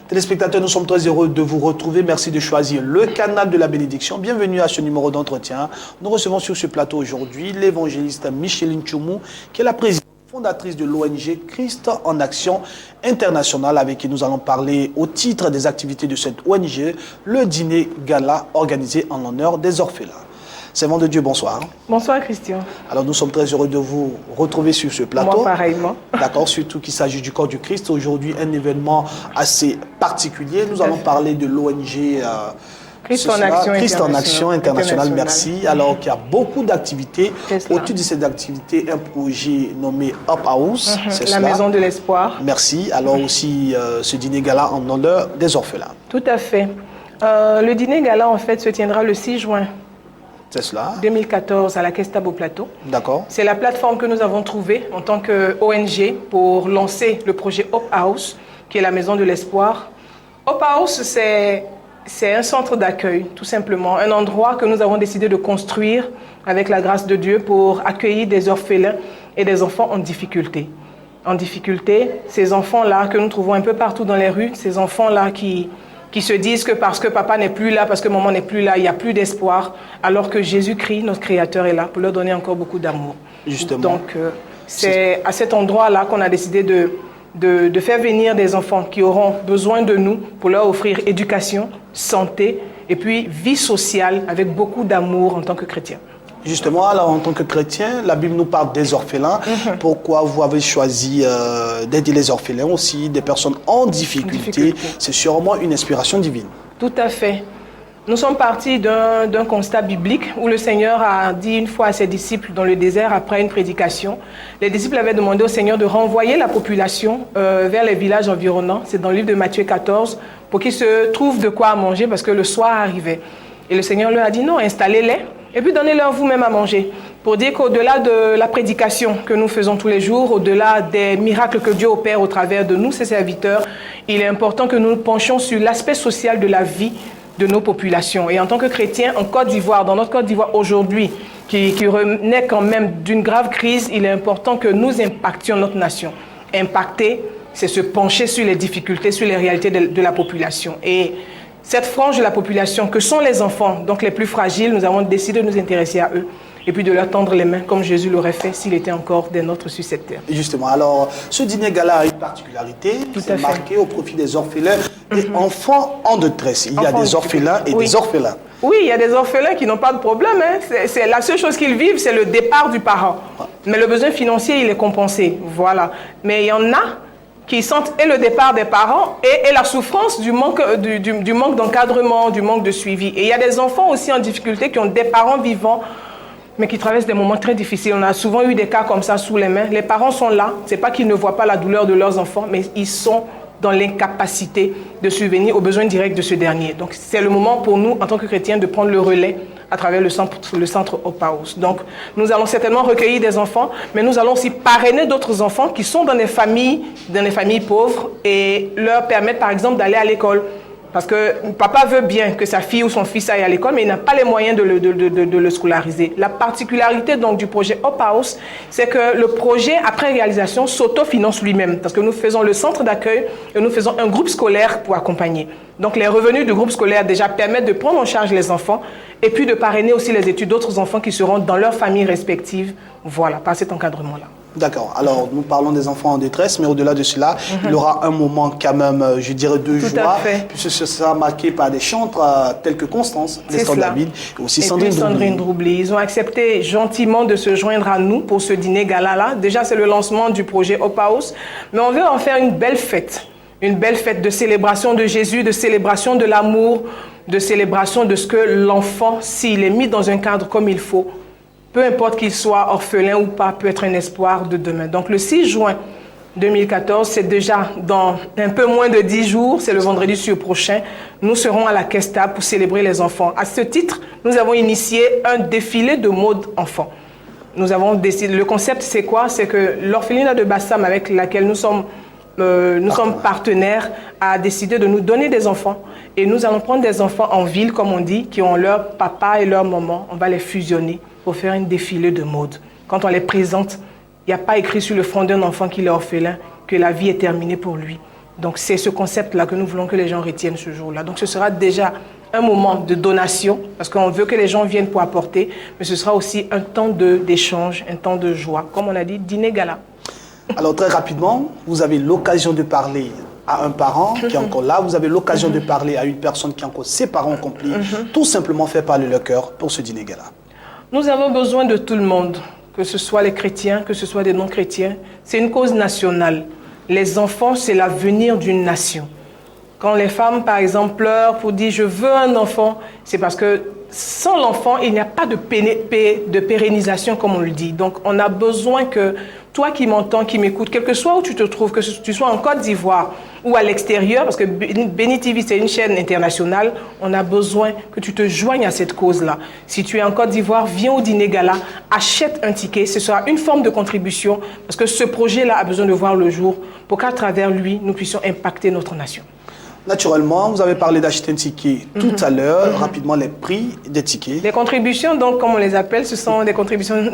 Téléspectateurs, nous sommes très heureux de vous retrouver. Merci de choisir le canal de la bénédiction. Bienvenue à ce numéro d'entretien. Nous recevons sur ce plateau aujourd'hui l'évangéliste Micheline Tchoumou, qui est la présidente fondatrice de l'ONG Christ en Action Internationale, avec qui nous allons parler au titre des activités de cette ONG, le dîner gala organisé en l'honneur des orphelins. Servant de Dieu, bonsoir. Bonsoir Christian. Alors nous sommes très heureux de vous retrouver sur ce plateau. Moi pareillement. D'accord, surtout qu'il s'agit du corps du Christ. Aujourd'hui, un événement assez particulier. Nous allons parler de l'ONG Christ en Action Internationale. Merci. Alors qu'il y a beaucoup d'activités. Au-dessus de ces activités, un projet nommé Up House. C'est la Maison de l'Espoir. Merci. Alors aussi ce dîner gala en honneur des orphelins. Tout à fait. Le dîner gala en fait se tiendra le 6 juin. C'est cela. 2014 à la Caisse Table au Plateau. D'accord. C'est la plateforme que nous avons trouvée en tant qu'ONG pour lancer le projet Hope House, qui est la Maison de l'Espoir. Hope House, c'est un centre d'accueil, tout simplement. Un endroit que nous avons décidé de construire avec la grâce de Dieu pour accueillir des orphelins et des enfants en difficulté. En difficulté, ces enfants-là que nous trouvons un peu partout dans les rues, ces enfants-là qui se disent que parce que papa n'est plus là, parce que maman n'est plus là, il n'y a plus d'espoir, alors que Jésus-Christ, notre Créateur, est là pour leur donner encore beaucoup d'amour. Justement. Donc, c'est à cet endroit-là qu'on a décidé de faire venir des enfants qui auront besoin de nous pour leur offrir éducation, santé et puis vie sociale avec beaucoup d'amour en tant que chrétien. Justement, alors en tant que chrétien, la Bible nous parle des orphelins. Pourquoi vous avez choisi d'aider les orphelins aussi, des personnes en difficulté? C'est sûrement une inspiration divine. Tout à fait. Nous sommes partis d'un constat biblique où le Seigneur a dit une fois à ses disciples dans le désert après une prédication. Les disciples avaient demandé au Seigneur de renvoyer la population vers les villages environnants. C'est dans le livre de Matthieu 14 pour qu'ils se trouvent de quoi manger parce que le soir arrivait. Et le Seigneur leur a dit non, installez-les. Et puis donnez-leur vous-même à manger. Pour dire qu'au-delà de la prédication que nous faisons tous les jours, au-delà des miracles que Dieu opère au travers de nous, ses serviteurs, il est important que nous nous penchions sur l'aspect social de la vie de nos populations. Et en tant que chrétiens, en Côte d'Ivoire, dans notre Côte d'Ivoire aujourd'hui, qui renaît quand même d'une grave crise, il est important que nous impactions notre nation. Impacter, c'est se pencher sur les difficultés, sur les réalités de la population. Et cette frange de la population, que sont les enfants, donc les plus fragiles, nous avons décidé de nous intéresser à eux et puis de leur tendre les mains, comme Jésus l'aurait fait s'il était encore des nôtres sur cette terre. Et justement, alors, ce dîner gala a une particularité, c'est marqué au profit des orphelins et enfants en détresse. Il y a des orphelins et des orphelins. Oui, il y a des orphelins qui n'ont pas de problème. C'est la seule chose qu'ils vivent, c'est le départ du parent. Mais le besoin financier, il est compensé. Voilà. Mais il y en a qui sentent et le départ des parents et la souffrance du manque d'encadrement, du manque de suivi. Et il y a des enfants aussi en difficulté qui ont des parents vivants, mais qui traversent des moments très difficiles. On a souvent eu des cas comme ça sous les mains. Les parents sont là, c'est pas qu'ils ne voient pas la douleur de leurs enfants, mais ils sont dans l'incapacité de subvenir aux besoins directs de ce dernier. Donc c'est le moment pour nous, en tant que chrétiens, de prendre le relais à travers le centre Hope House. Donc nous allons certainement recueillir des enfants, mais nous allons aussi parrainer d'autres enfants qui sont dans des familles pauvres et leur permettre par exemple d'aller à l'école. Parce que papa veut bien que sa fille ou son fils aille à l'école, mais il n'a pas les moyens de le scolariser. La particularité donc du projet Hope House, c'est que le projet, après réalisation, s'autofinance lui-même. Parce que nous faisons le centre d'accueil et nous faisons un groupe scolaire pour accompagner. Donc les revenus du groupe scolaire déjà permettent de prendre en charge les enfants et puis de parrainer aussi les études d'autres enfants qui seront dans leurs familles respectives. Voilà, par cet encadrement-là. D'accord. Alors, nous parlons des enfants en détresse, mais au-delà de cela, il y aura un moment quand même, je dirais, de joie, puisque ce sera marqué par des chantres tels que Constance, Nestor David, et aussi Sandrine Droubli. Ils ont accepté gentiment de se joindre à nous pour ce dîner gala-là. Déjà, c'est le lancement du projet Hope House, mais on veut en faire une belle fête de célébration de Jésus, de célébration de l'amour, de célébration de ce que l'enfant, s'il est mis dans un cadre comme il faut, peu importe qu'il soit orphelin ou pas, peut être un espoir de demain. Donc le 6 juin 2014, c'est déjà dans un peu moins de 10 jours, c'est le vendredi prochain, nous serons à la Caisse Table pour célébrer les enfants. À ce titre, nous avons initié un défilé de mode enfants. Nous avons décidé, le concept c'est quoi? C'est que l'orphelinat de Bassam avec laquelle nous sommes partenaires a décidé de nous donner des enfants et nous allons prendre des enfants en ville, comme on dit, qui ont leur papa et leur maman, on va les fusionner pour faire un défilé de mode. Quand on les présente, il n'y a pas écrit sur le front d'un enfant qu'il est orphelin que la vie est terminée pour lui. Donc c'est ce concept-là que nous voulons que les gens retiennent ce jour-là. Donc ce sera déjà un moment de donation, parce qu'on veut que les gens viennent pour apporter, mais ce sera aussi un temps d'échange, un temps de joie. Comme on a dit, dîner gala. Alors très rapidement, vous avez l'occasion de parler à un parent qui est encore là, vous avez l'occasion de parler à une personne qui a encore ses parents accomplis, tout simplement faire parler le cœur pour ce dîner gala. Nous avons besoin de tout le monde, que ce soit les chrétiens, que ce soit des non-chrétiens. C'est une cause nationale. Les enfants, c'est l'avenir d'une nation. Quand les femmes, par exemple, pleurent pour dire « je veux un enfant », c'est parce que sans l'enfant, il n'y a pas de pérennisation, comme on le dit. Donc, on a besoin que toi qui m'entends, qui m'écoutes, quel que soit où tu te trouves, que tu sois en Côte d'Ivoire ou à l'extérieur, parce que Béni TV, c'est une chaîne internationale, on a besoin que tu te joignes à cette cause-là. Si tu es en Côte d'Ivoire, viens au dîner gala, achète un ticket, ce sera une forme de contribution, parce que ce projet-là a besoin de voir le jour pour qu'à travers lui, nous puissions impacter notre nation. Naturellement, vous avez parlé d'acheter un ticket tout à l'heure. Rapidement, les prix des tickets. Les contributions, donc, comme on les appelle, ce sont des contributions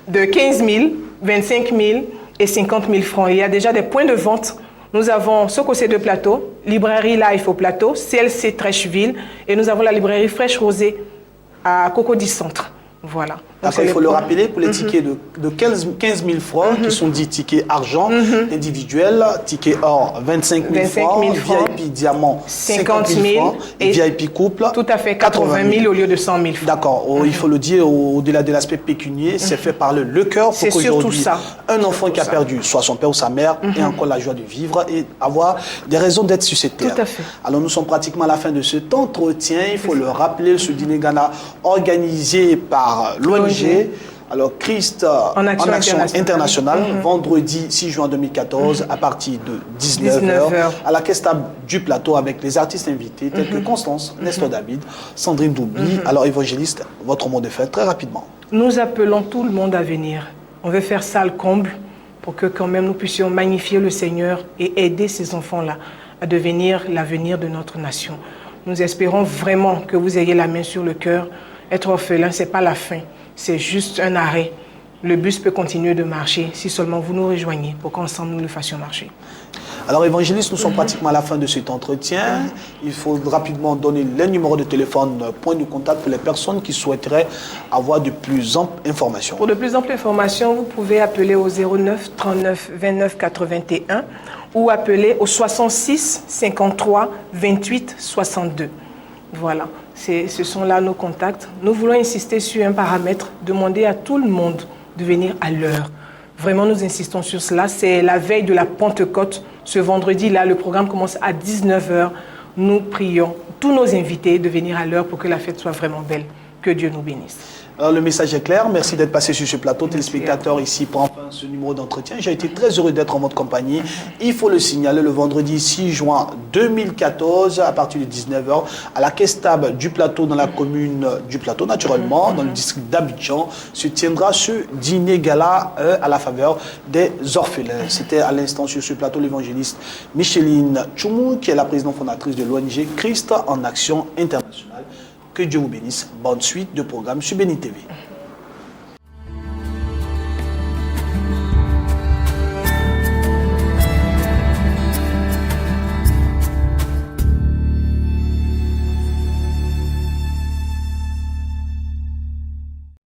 de 15 000, 25 000 et 50 000 francs. Il y a déjà des points de vente. Nous avons Sococé de Plateau, Librairie Life au Plateau, CLC Trècheville et nous avons la librairie Fraîche Rosée à Cocody Centre. Voilà. D'accord, il faut le rappeler, pour les tickets de 15 000 francs, qui sont dits tickets argent individuels, tickets or 25 000 francs, VIP diamant 50 000 francs et VIP couple tout à fait 80 000 au lieu de 100 000 francs. D'accord, il faut le dire, au-delà de l'aspect pécunier, c'est fait par le cœur pour qu'aujourd'hui, un enfant qui a perdu soit son père ou sa mère ait encore la joie de vivre et avoir des raisons d'être sur cette terre. Tout à fait. Alors nous sommes pratiquement à la fin de cet entretien, il faut le rappeler, ce dîner gala organisé par l'ONG. Alors, Christ en action internationale, vendredi 6 juin 2014, à partir de 19h, à la caisse table du plateau avec les artistes invités tels que Constance, Nestor David, Sandrine Doubli. Alors, évangéliste, votre mot de fin, très rapidement. Nous appelons tout le monde à venir. On veut faire salle comble pour que quand même nous puissions magnifier le Seigneur et aider ces enfants-là à devenir l'avenir de notre nation. Nous espérons vraiment que vous ayez la main sur le cœur. Être orphelin, ce n'est pas la fin. C'est juste un arrêt. Le bus peut continuer de marcher si seulement vous nous rejoignez pour qu'ensemble nous le fassions marcher. Alors, évangéliste, nous sommes pratiquement à la fin de cet entretien. Il faut rapidement donner les numéros de téléphone, point de contact pour les personnes qui souhaiteraient avoir de plus amples informations. Pour de plus amples informations, vous pouvez appeler au 09 39 29 81 ou appeler au 66 53 28 62. Voilà. Ce sont là nos contacts. Nous voulons insister sur un paramètre, demander à tout le monde de venir à l'heure. Vraiment, nous insistons sur cela. C'est la veille de la Pentecôte. Ce vendredi-là, le programme commence à 19h. Nous prions tous nos invités de venir à l'heure pour que la fête soit vraiment belle. Que Dieu nous bénisse. Alors, le message est clair. Merci d'être passé sur ce plateau. Téléspectateurs ici pour enfin ce numéro d'entretien. J'ai été très heureux d'être en votre compagnie. Il faut le signaler, le vendredi 6 juin 2014, à partir de 19h, à la caisse table du plateau, dans la commune du plateau, naturellement, dans le district d'Abidjan, se tiendra ce dîner gala à la faveur des orphelins. C'était à l'instant sur ce plateau l'évangéliste Micheline Choumou, qui est la présidente fondatrice de l'ONG Christ en action internationale. Que Dieu vous bénisse. Bonne suite de programme sur Béni TV.